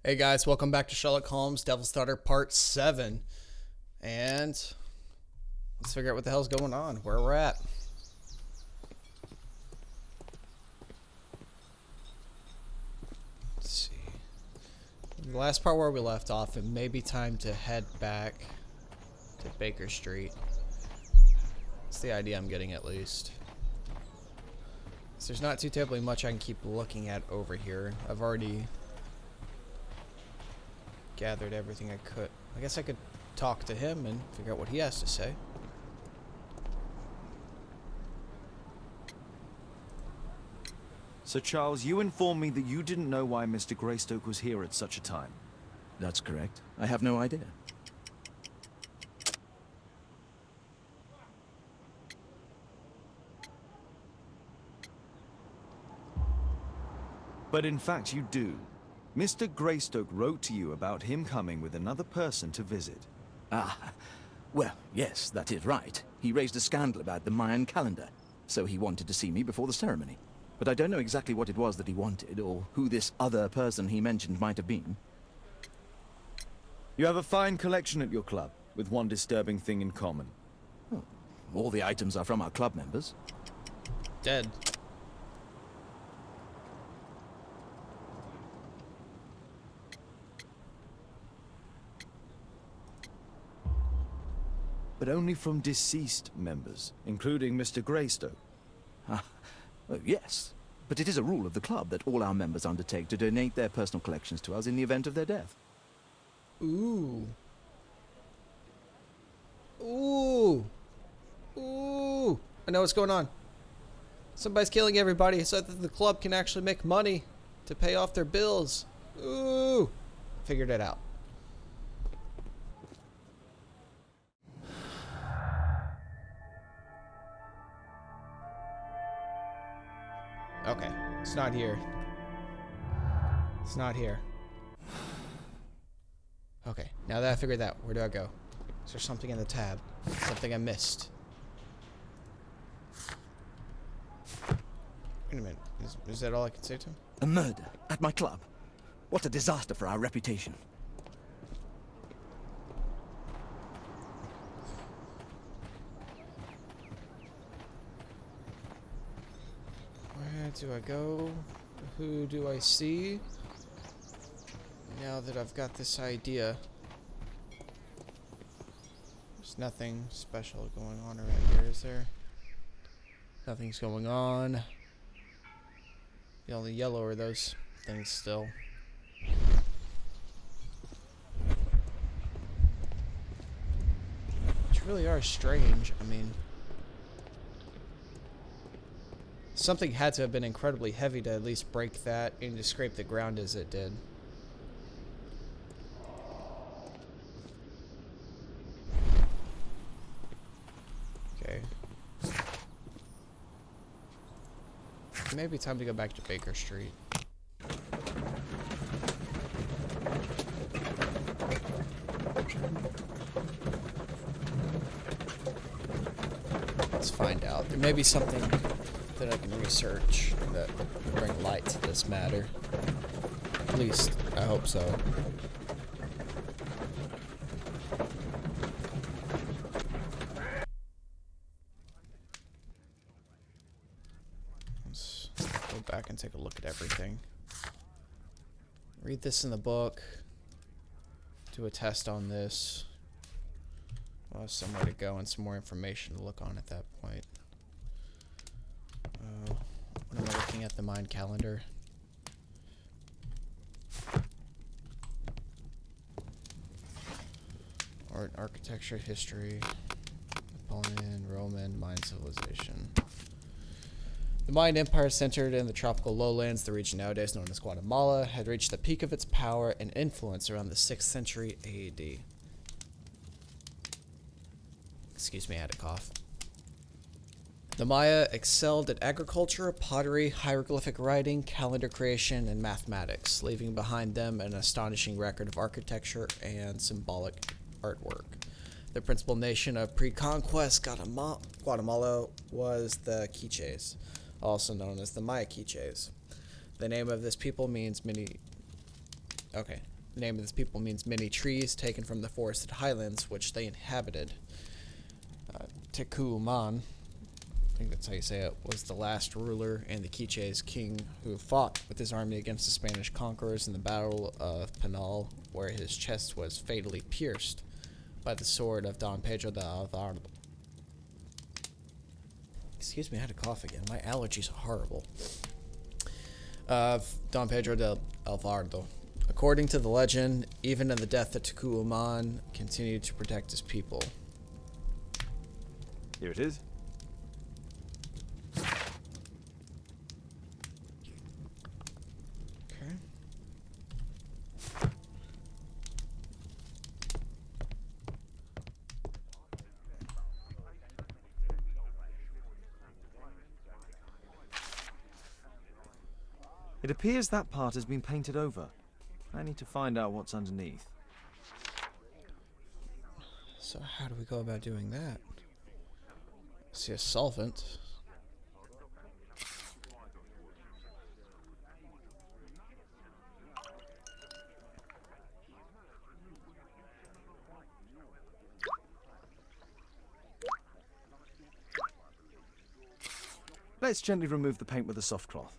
Hey guys, welcome back to Sherlock Holmes Devil's Daughter Part 7. And let's figure out what the hell's going on, where we're at. Let's see. The last part where we left off, it may be time to head back to Baker Street. That's the idea I'm getting, at least. So there's not too terribly much I can keep looking at over here. I've already gathered everything I could. I guess I could talk to him and figure out what he has to say. So, Charles, you informed me that you didn't know why Mr. Greystoke was here at such a time. That's correct. I have no idea. But in fact, you do. Mr. Greystoke wrote to you about him coming with another person to visit. Ah, well, yes, that is right. He raised a scandal about the Mayan calendar, so he wanted to see me before the ceremony. But I don't know exactly what it was that he wanted, or who this other person he mentioned might have been. You have a fine collection at your club, with one disturbing thing in common. Oh, all the items are from our club members. Dead. But only from deceased members, including Mr. Greystoke. Ah, well, yes. But it is a rule of the club that all our members undertake to donate their personal collections to us in the event of their death. Ooh. Ooh. Ooh. I know what's going on. Somebody's killing everybody so that the club can actually make money to pay off their bills. Ooh. Figured it out. Okay, it's not here. It's not here. Okay, now that I figured that, where do I go? Is there something in the tab? Something I missed? Wait a minute, is that all I can say to him? A murder at my club. What a disaster for our reputation. Where do I go? Who do I see? Now that I've got this idea. There's nothing special going on around here, is there? Nothing's going on. The only yellow are those things still. Which really are strange. I mean, something had to have been incredibly heavy to at least break that and to scrape the ground as it did. Okay. Maybe time to go back to Baker Street. Let's find out. There may be something that I can research that will bring light to this matter. At least, I hope so. Let's go back and take a look at everything. Read this in the book. Do a test on this. We'll have somewhere to go and some more information to look on at that point. When am I looking at the Mayan calendar? Art, architecture, history, Napoleon, Roman, Mayan civilization. The Mayan Empire, centered in the tropical lowlands, the region nowadays known as Guatemala, had reached the peak of its power and influence around the 6th century AD. Excuse me, I had a cough. The Maya excelled at agriculture, pottery, hieroglyphic writing, calendar creation, and mathematics, leaving behind them an astonishing record of architecture and symbolic artwork. The principal nation of pre-conquest Guatemala was the Quiches, also known as the Maya Quiches. The name of this people means many... Okay. The name of this people means many trees taken from the forested highlands which they inhabited. Tekuuman, I think that's how you say it, was the last ruler and the Quiche's king who fought with his army against the Spanish conquerors in the Battle of Penal, where his chest was fatally pierced by the sword of Don Pedro de Alvarado. Excuse me, I had a cough again. My allergies are horrible. Don Pedro de Alvarado. According to the legend, even in the death of Tekuuman, continued to protect his people. Here it is. Okay. It appears that part has been painted over. I need to find out what's underneath. So how do we go about doing that? See a solvent. Let's gently remove the paint with a soft cloth.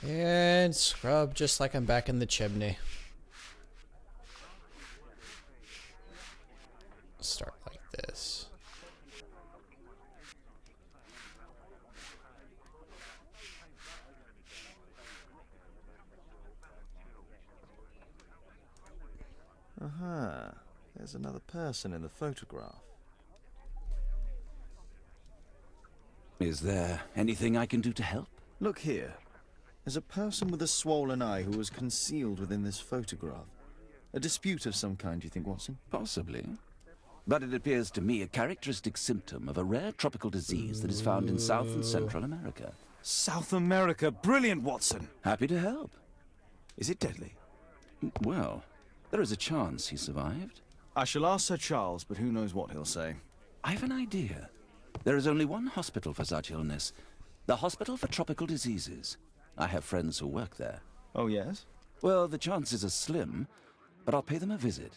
And scrub just like I'm back in the chimney. Start like this. Aha, there's another person in the photograph. Is there anything I can do to help? Look here. There's a person with a swollen eye who was concealed within this photograph. A dispute of some kind, do you think, Watson? Possibly. But it appears to me a characteristic symptom of a rare tropical disease that is found in South and Central America. South America! Brilliant, Watson! Happy to help. Is it deadly? Well, there is a chance he survived. I shall ask Sir Charles, but who knows what he'll say. I have an idea. There is only one hospital for such illness. The Hospital for Tropical Diseases. I have friends who work there. Oh, yes? Well, the chances are slim, but I'll pay them a visit.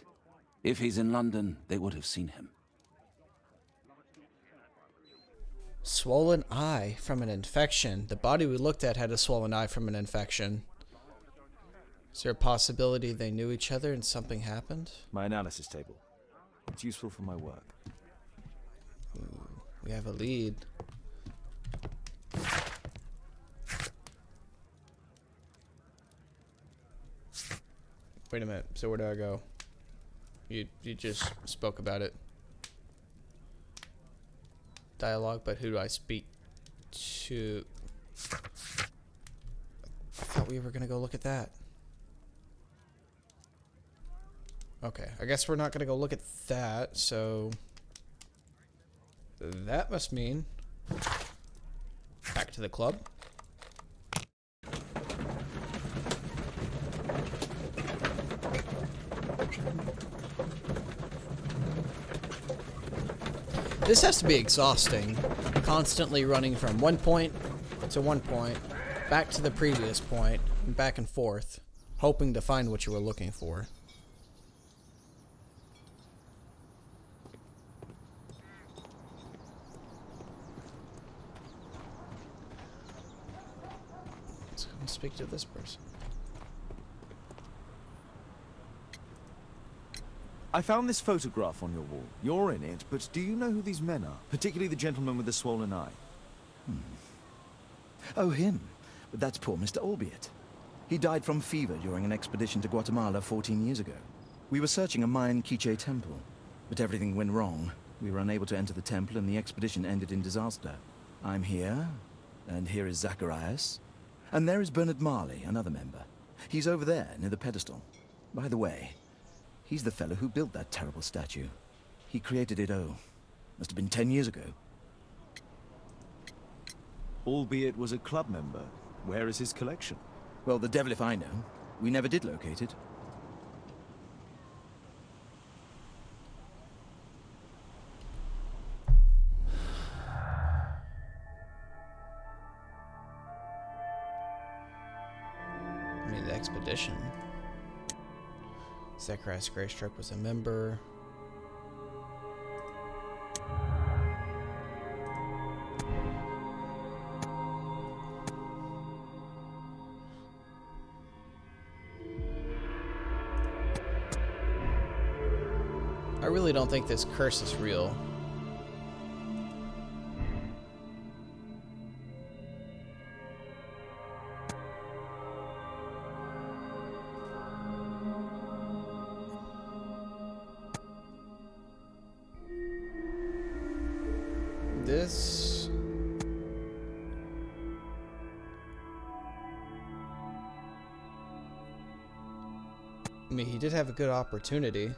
If he's in London, they would have seen him. Swollen eye from an infection. The body we looked at had a swollen eye from an infection. Is there a possibility they knew each other and something happened? My analysis table. It's useful for my work. Ooh, we have a lead. Wait a minute. So where do I go? You just spoke about it. Dialogue, but who do I speak to? I thought we were gonna go look at that. Okay, I guess we're not gonna go look at that, so that must mean back to the club. This has to be exhausting, constantly running from one point to one point, back to the previous point, and back and forth, hoping to find what you were looking for. Let's go and speak to this person. I found this photograph on your wall. You're in it, but do you know who these men are? Particularly the gentleman with the swollen eye. Oh, him. But that's poor Mr. Albiot. He died from fever during an expedition to Guatemala 14 years ago. We were searching a Mayan Quiche temple, but everything went wrong. We were unable to enter the temple and the expedition ended in disaster. I'm here, and here is Zacharias. And there is Bernard Marley, another member. He's over there, near the pedestal. By the way, he's the fellow who built that terrible statue. He created it, must have been 10 years ago. Albeit was a club member. Where is his collection? Well, the devil if I know. We never did locate it. I mean, the expedition. Zacharias Greystruck was a member. I really don't think this curse is real. This... I mean, he did have a good opportunity.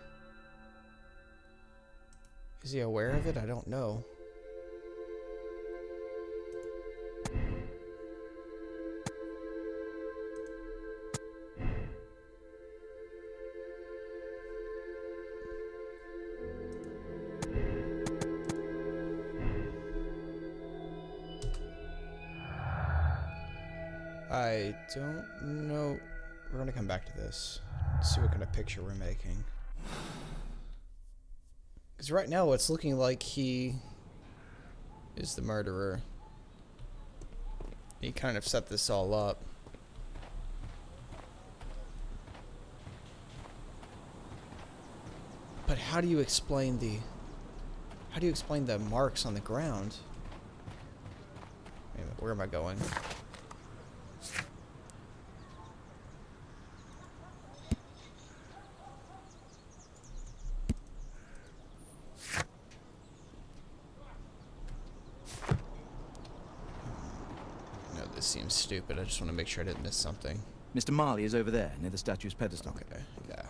Is he aware of it? I don't know. I don't know. We're gonna come back to this. See what kind of picture we're making. Because right now it's looking like he is the murderer. He kind of set this all up. But how do you explain the marks on the ground? Wait a minute, where am I going? This seems stupid. I just want to make sure I didn't miss something. Mr. Marley is over there, near the statue's pedestal. Okay, yeah.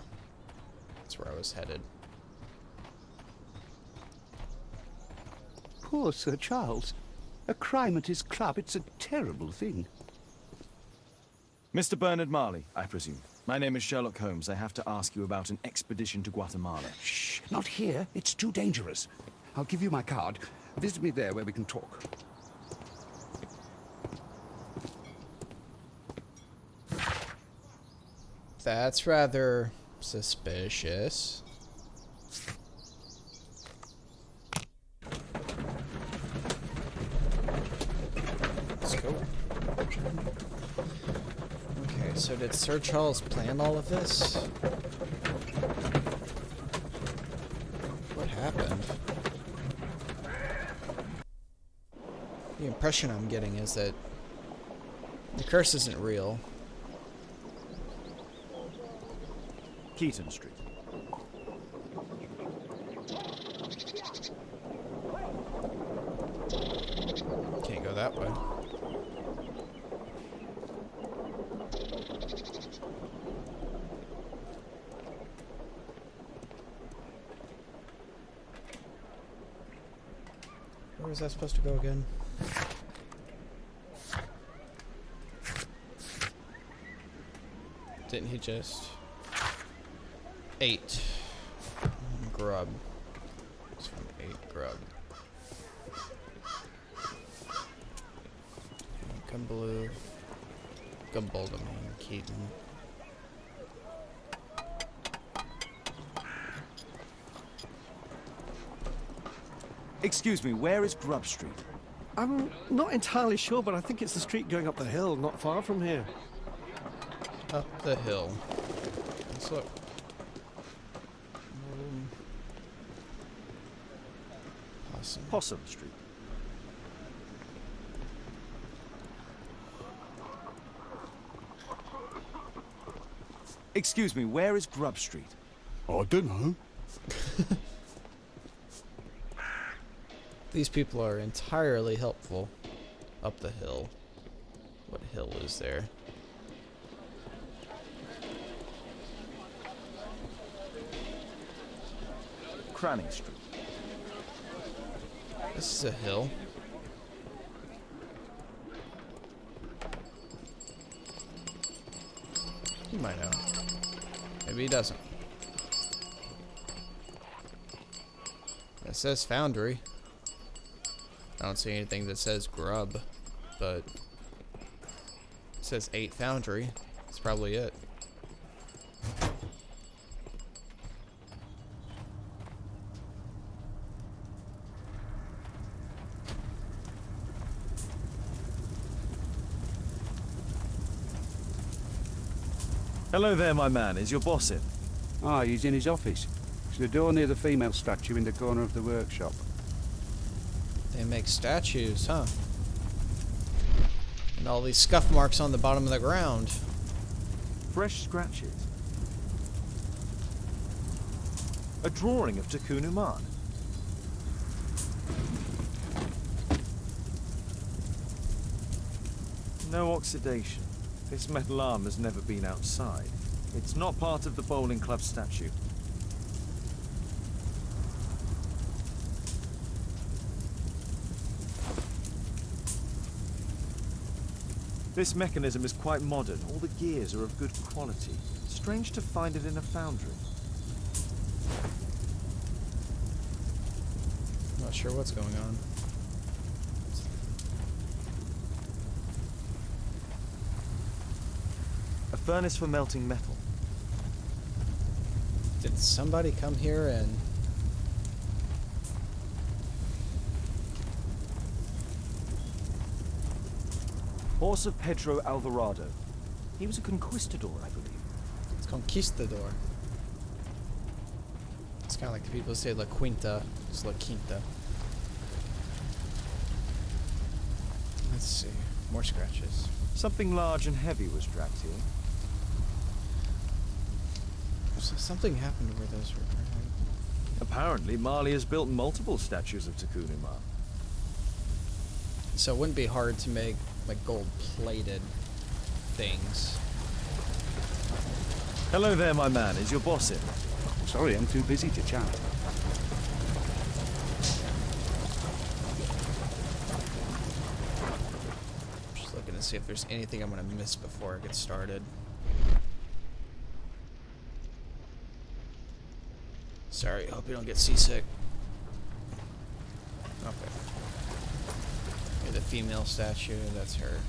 That's where I was headed. Poor Sir Charles. A crime at his club, it's a terrible thing. Mr. Bernard Marley, I presume. My name is Sherlock Holmes. I have to ask you about an expedition to Guatemala. Shh, not here. It's too dangerous. I'll give you my card. Visit me there where we can talk. That's rather suspicious. Let's go. Okay, so did Sir Charles plan all of this? What happened? The impression I'm getting is that the curse isn't real. Keaton Street. Can't go that way. Where was that supposed to go again? Didn't he just... 8 grub. This one 8 grub. Gumbaloo. Gumbaldamine. Keaton. Excuse me, where is Grub Street? I'm not entirely sure, but I think it's the street going up the hill, not far from here. Up the hill. Let's look. Possum Street. Excuse me, where is Grub Street? I don't know. These people are entirely helpful. Up the hill. What hill is there? Cranning Street. This is a hill. He might know. Maybe he doesn't. It says Foundry. I don't see anything that says Grub, but it says 8 Foundry. It's probably it. Hello there, my man. Is your boss in? Ah, he's in his office. It's the door near the female statue in the corner of the workshop. They make statues, huh? And all these scuff marks on the bottom of the ground. Fresh scratches. A drawing of Takunu Man. No oxidation. This metal arm has never been outside. It's not part of the bowling club statue. This mechanism is quite modern. All the gears are of good quality. Strange to find it in a foundry. Not sure what's going on. A furnace for melting metal. Did somebody come here and... Horse of Pedro Alvarado. He was a conquistador, I believe. It's Conquistador. It's kind of like the people who say La Quinta. It's La Quinta. Let's see. More scratches. Something large and heavy was dragged here. So something happened where those were dragged. Apparently, Marley has built multiple statues of Takunu Man. So it wouldn't be hard to make like gold-plated things. Hello there, my man. Is your boss in? Sorry, I'm too busy to chat. Just looking to see if there's anything I'm gonna miss before I get started. Sorry, hope you don't get seasick. Okay. Yeah, the female statue, that's her.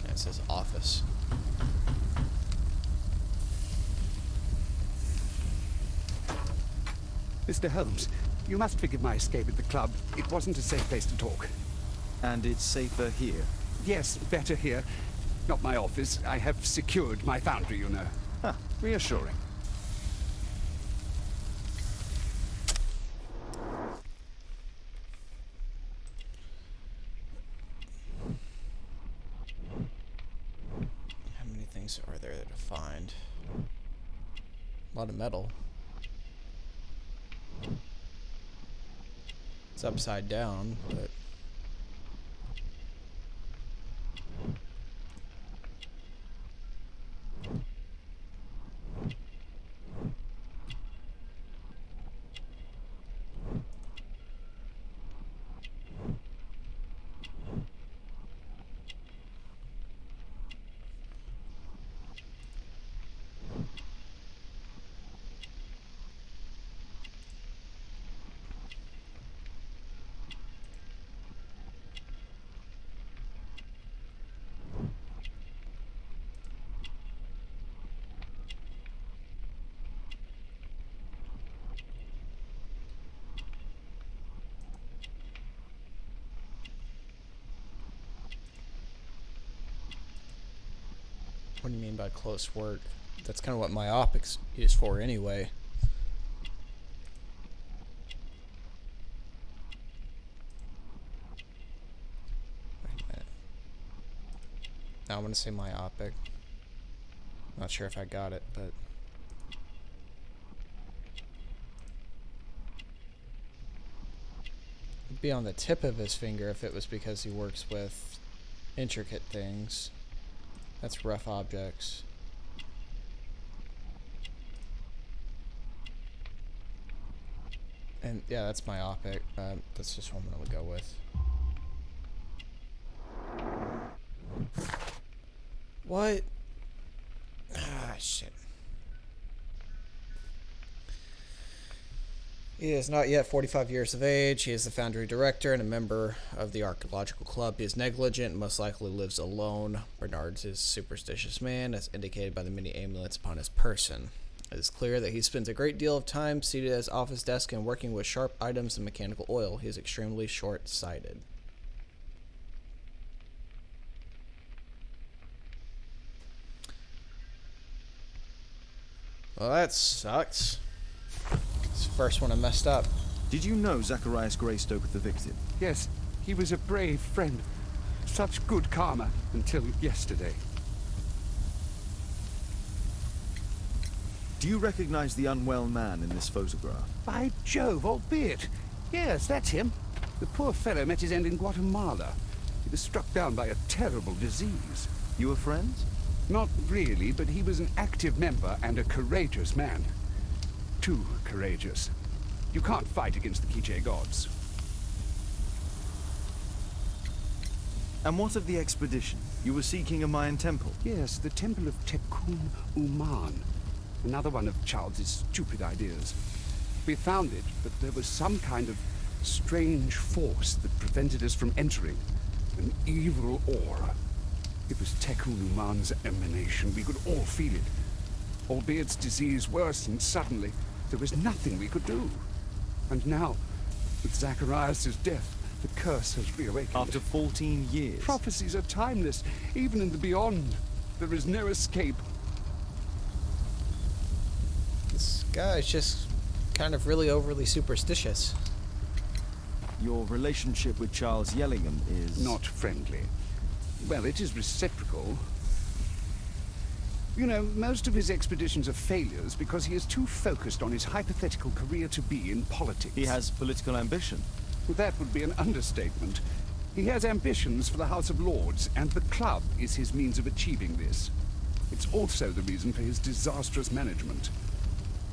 And it says office. Mr. Holmes, you must forgive my escape at the club. It wasn't a safe place to talk. And it's safer here. Yes, better here. Not my office. I have secured my foundry, you know. Huh, reassuring. How many things are there to find? A lot of metal. It's upside down, but... What do you mean by close work? That's kind of what myopics is for anyway. Wait a minute. Now I'm going to say myopic. Not sure if I got it, but... It'd be on the tip of his finger if it was because he works with intricate things. That's rough objects. And yeah, that's myopic. That's just what I'm gonna go with. What? Ah, shit. He is not yet 45 years of age. He is the founding director and a member of the archaeological club. He is negligent and most likely lives alone. Bernard is a superstitious man, as indicated by the many amulets upon his person. It is clear that he spends a great deal of time seated at his office desk and working with sharp items and mechanical oil. He is extremely short-sighted. Well, that sucks. It's the first one I messed up. Did you know Zacharias Greystoke, the victim? Yes, he was a brave friend. Such good karma until yesterday. Do you recognize the unwell man in this photograph? By Jove, albeit. Yes, that's him. The poor fellow met his end in Guatemala. He was struck down by a terrible disease. You were friends? Not really, but he was an active member and a courageous man. Too courageous. You can't fight against the Quiche gods. And what of the expedition? You were seeking a Mayan temple? Yes, the Temple of Tekun Uman. Another one of Charles's stupid ideas. We found it, but there was some kind of strange force that prevented us from entering. An evil aura. It was Tekun Uman's emanation. We could all feel it. Albeit its disease worsened suddenly, there was nothing we could do. And now, with Zacharias' death, the curse has reawakened. After 14 years? Prophecies are timeless, even in the beyond. There is no escape. This guy's just kind of really overly superstitious. Your relationship with Charles Yellingham is... Not friendly. Well, it is reciprocal. You know, most of his expeditions are failures because he is too focused on his hypothetical career to be in politics. He has political ambition. Well, that would be an understatement. He has ambitions for the House of Lords, and the club is his means of achieving this. It's also the reason for his disastrous management.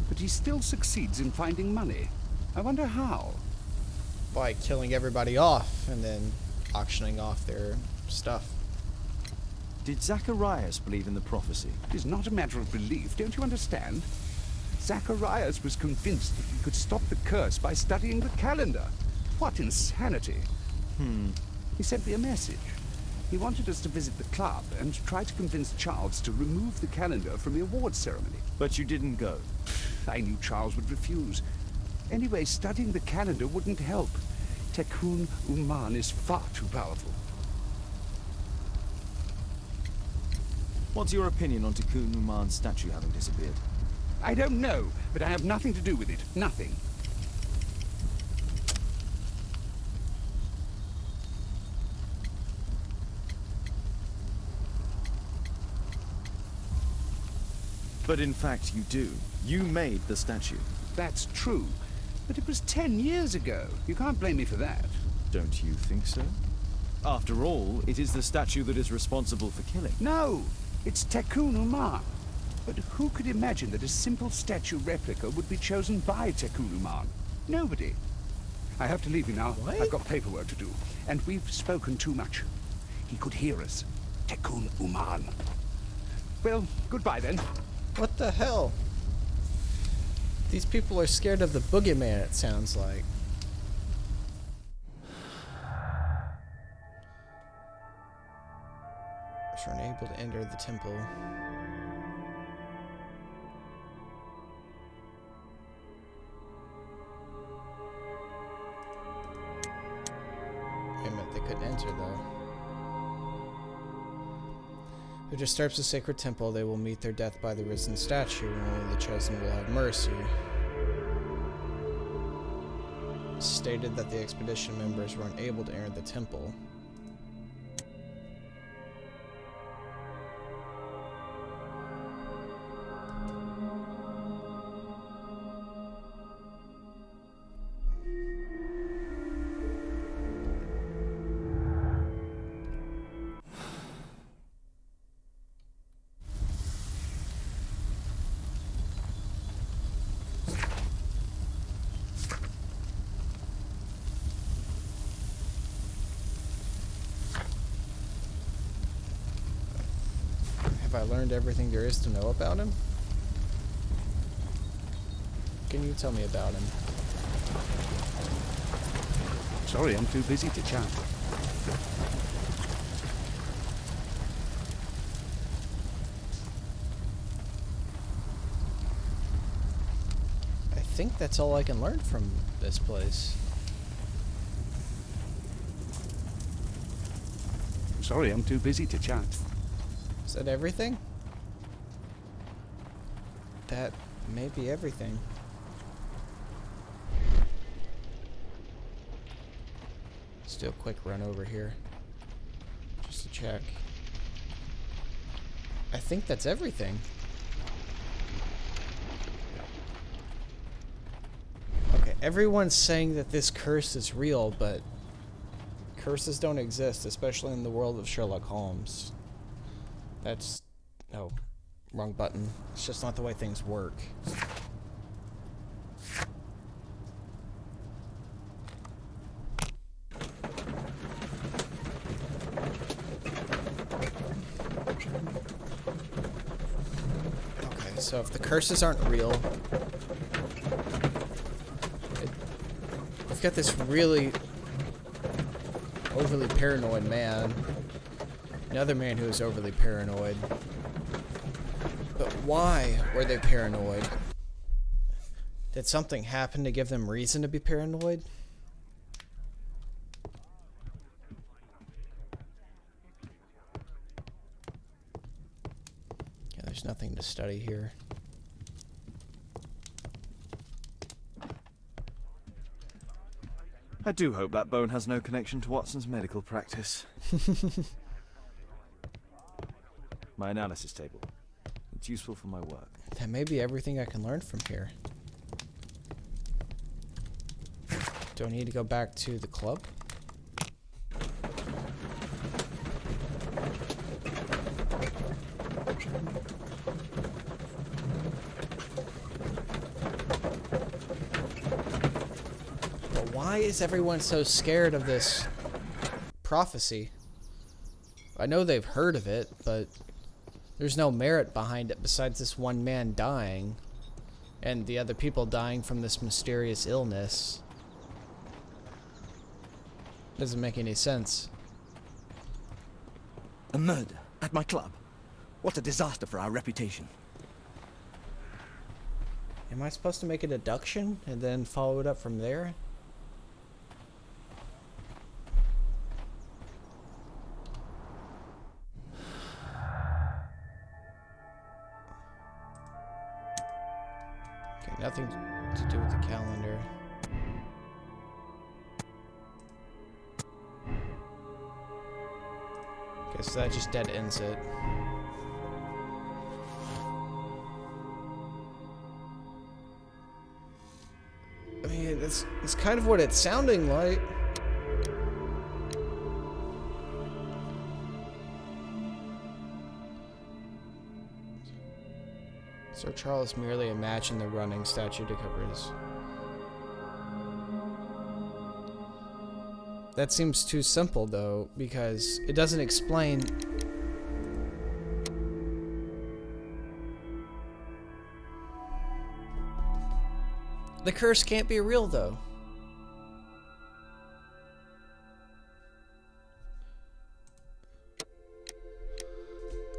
But he still succeeds in finding money. I wonder how. By killing everybody off and then auctioning off their stuff. Did Zacharias believe in the prophecy? It is not a matter of belief, don't you understand? Zacharias was convinced that he could stop the curse by studying the calendar. What insanity! He sent me a message. He wanted us to visit the club and try to convince Charles to remove the calendar from the awards ceremony. But you didn't go. I knew Charles would refuse. Anyway, studying the calendar wouldn't help. Tekun Uman is far too powerful. What's your opinion on Tekun Uman's statue having disappeared? I don't know, but I have nothing to do with it. Nothing. But in fact you do. You made the statue. That's true. But it was 10 years ago. You can't blame me for that. Don't you think so? After all, it is the statue that is responsible for killing. No! It's Tekun Uman. But who could imagine that a simple statue replica would be chosen by Tekun Uman? Nobody. I have to leave you now. What? I've got paperwork to do. And we've spoken too much. He could hear us. Tekun Uman. Well, goodbye then. What the hell? These people are scared of the boogeyman, it sounds like. Are unable to enter the temple. Wait a minute, they couldn't enter though. Who disturbs the sacred temple, they will meet their death by the risen statue, and only the chosen will have mercy. Stated that the expedition members were unable to enter the temple. Have I learned everything there is to know about him? Can you tell me about him? Sorry, I'm too busy to chat. I think that's all I can learn from this place. Sorry, I'm too busy to chat. Is that everything? That may be everything. Let's do a quick run over here. Just to check. I think that's everything. Okay, everyone's saying that this curse is real, but curses don't exist, especially in the world of Sherlock Holmes. That's... oh, wrong button. It's just not the way things work. Okay, so if the curses aren't real... we've got this really overly paranoid man. Another man who is overly paranoid. But why were they paranoid? Did something happen to give them reason to be paranoid? Yeah, there's nothing to study here. I do hope that bone has no connection to Watson's medical practice. My analysis table. It's useful for my work. That may be everything I can learn from here. Do I need to go back to the club? But why is everyone so scared of this prophecy? I know they've heard of it, but there's no merit behind it besides this one man dying and the other people dying from this mysterious illness. Doesn't make any sense. A murder at my club. What a disaster for our reputation. Am I supposed to make a deduction and then follow it up from there? Okay, nothing to do with the calendar. Okay, so that just dead ends it. I mean, it's kind of what it's sounding like. Sir Charles merely imagined the running statue to cover his... That seems too simple, though, because it doesn't explain... The curse can't be real, though.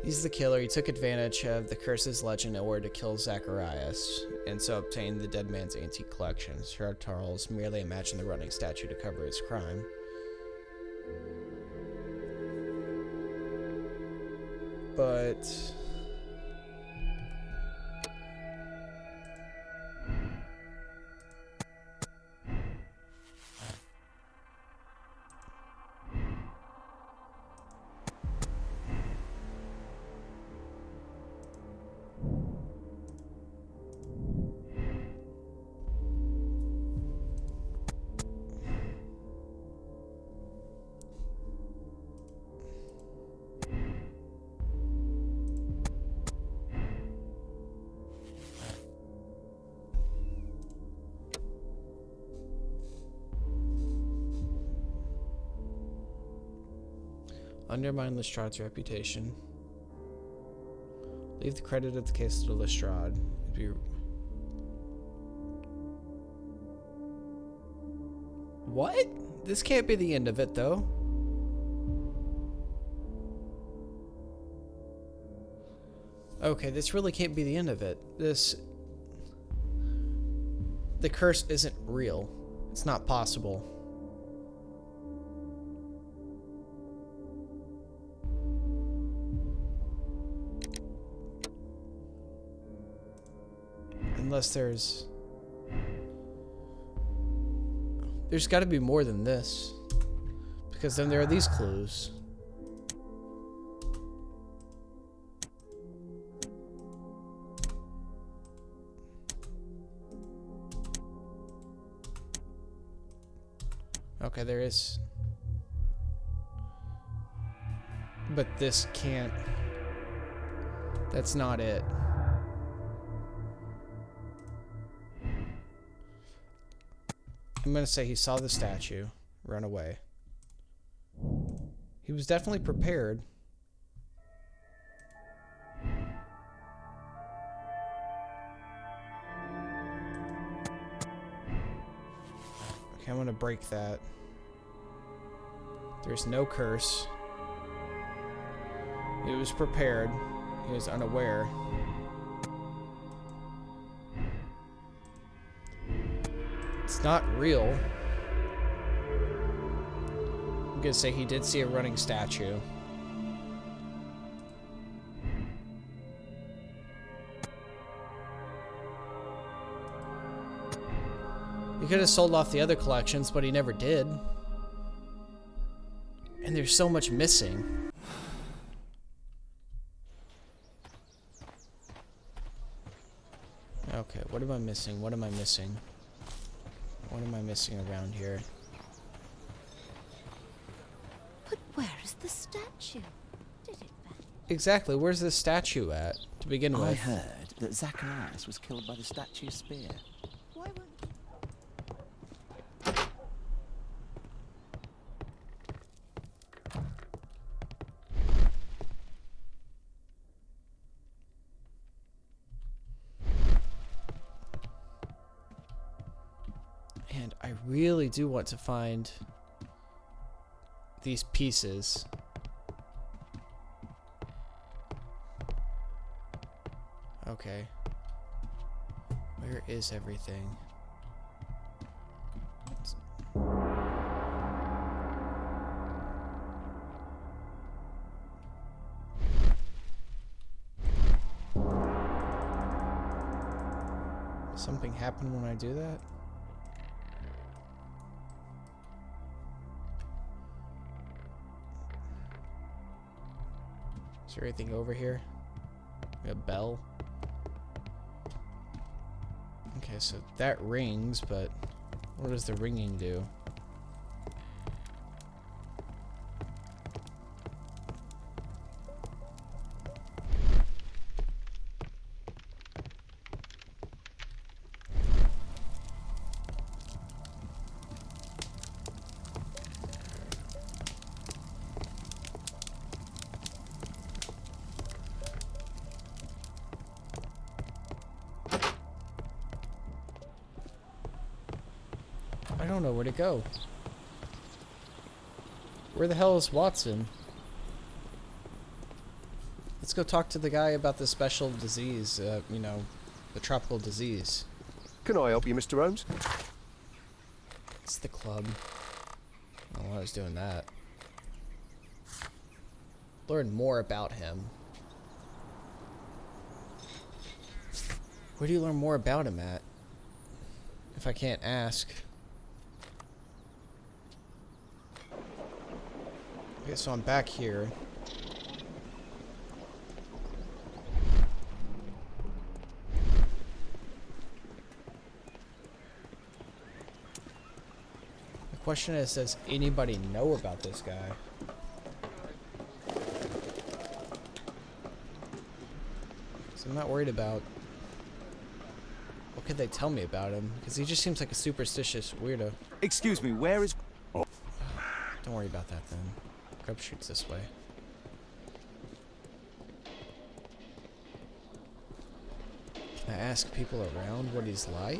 He's the killer. He took advantage of the curse's legend in order to kill Zacharias, and so obtained the dead man's antique collection. Sir Charles merely imagined the running statue to cover his crime. But... undermine Lestrade's reputation. Leave the credit of the case to Lestrade. What? This can't be the end of it, though. Okay, this really can't be the end of it. The curse isn't real. It's not possible. Unless there's got to be more than this, because then there are these clues. Okay, there is, but this can't. That's not it. I'm gonna say he saw the statue, run away. He was definitely prepared. Okay, I'm gonna break that. There's no curse. He was prepared. He was unaware. It's not real. I'm gonna say he did see a running statue. He could have sold off the other collections, but he never did. And there's so much missing. Okay, what am I missing? What am I missing? What am I missing around here? But where is the statue? Did it vanish? Exactly, where's the statue at, to begin with? I heard that Zacharias was killed by the statue's spear. Why won't... And I really do want to find these pieces. Okay. Where is everything? Something happen when I do that? Is there anything over here? A bell? Okay, so that rings, but what does the ringing do? I don't know where to go. Where the hell is Watson? Let's go talk to the guy about the special disease, you know, the tropical disease. Can I help you, Mr. Holmes? It's the club. I don't know why I was doing that. Learn more about him. Where do you learn more about him at? If I can't ask. Okay, so I'm back here. The question is, does anybody know about this guy? So I'm not worried about what could they tell me about him, because he just seems like a superstitious weirdo. Excuse me, where is... Don't worry about that then. Grub shoots this way. Can I ask people around what he's like?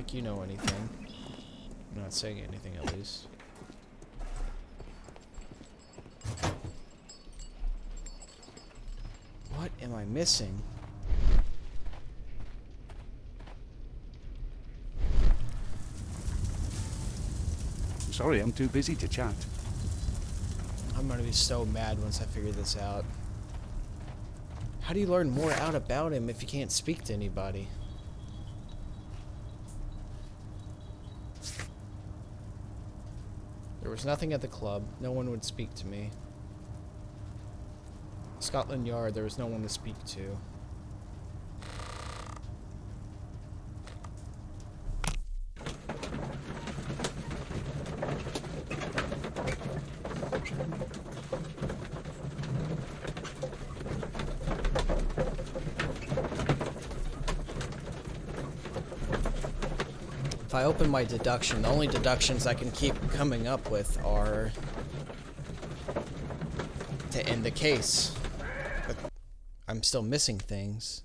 like you know anything. I'm not saying anything, at least. What am I missing? Sorry, I'm too busy to chat. I'm gonna be so mad once I figure this out. How do you learn more out about him if you can't speak to anybody? There was nothing at the club. No one would speak to me. Scotland Yard, there was no one to speak to. If I open my deduction, the only deductions I can keep coming up with are to end the case. But I'm still missing things.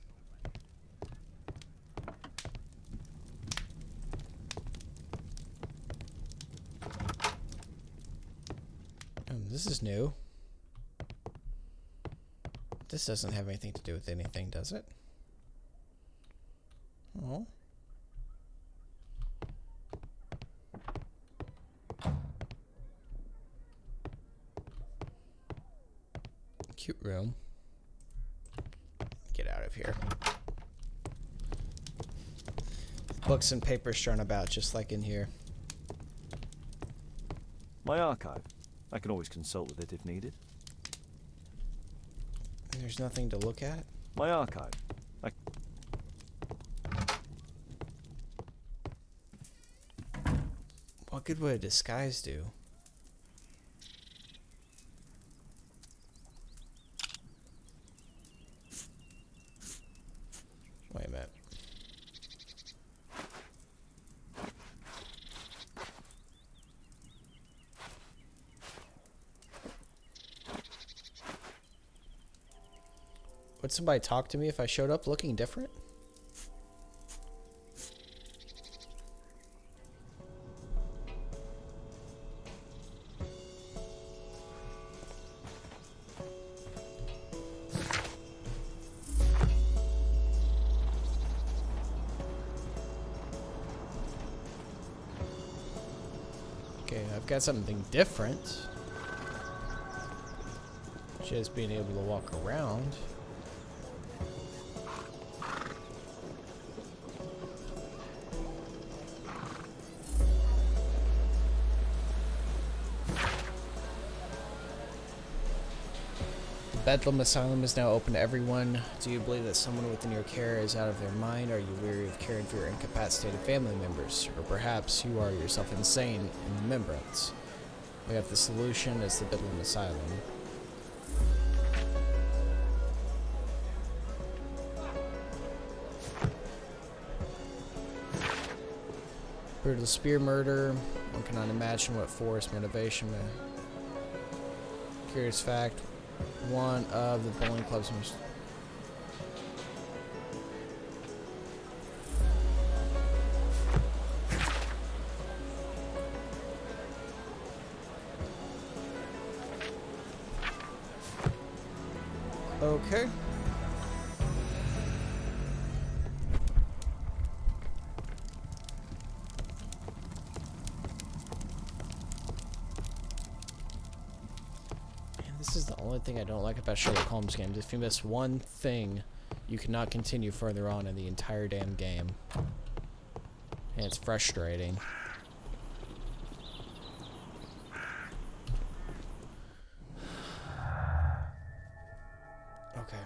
This is new. This doesn't have anything to do with anything, does it? Oh. Cute room. Get out of here. Books and papers strewn about, just like in here. My archive. I can always consult with it if needed. There's nothing to look at? My archive. What good would a disguise do? Wait a minute. Would somebody talk to me if I showed up looking different? Okay, I've got something different. Just being able to walk around. Bedlam Asylum is now open to everyone. Do you believe that someone within your care is out of their mind? Are you weary of caring for your incapacitated family members? Or perhaps you are yourself insane in remembrance? We have the solution as the Bedlam Asylum. Brutal spear murder. One cannot imagine what force motivation. Curious fact. One of the bowling club's most... Okay. This is the only thing I don't like about Sherlock Holmes games. If you miss one thing, you cannot continue further on in the entire damn game. And it's frustrating. Okay.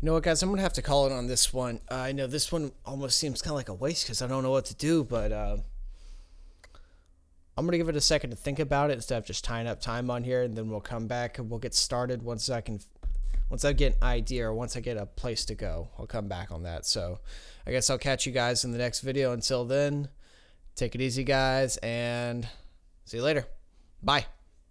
You know what, guys? I'm going to have to call it on this one. I know this one almost seems kind of like a waste because I don't know what to do, but I'm going to give it a second to think about it instead of just tying up time on here, and then we'll come back and we'll get started once I get an idea or once I get a place to go. I'll come back on that. So I guess I'll catch you guys in the next video. Until then, take it easy, guys, and see you later. Bye.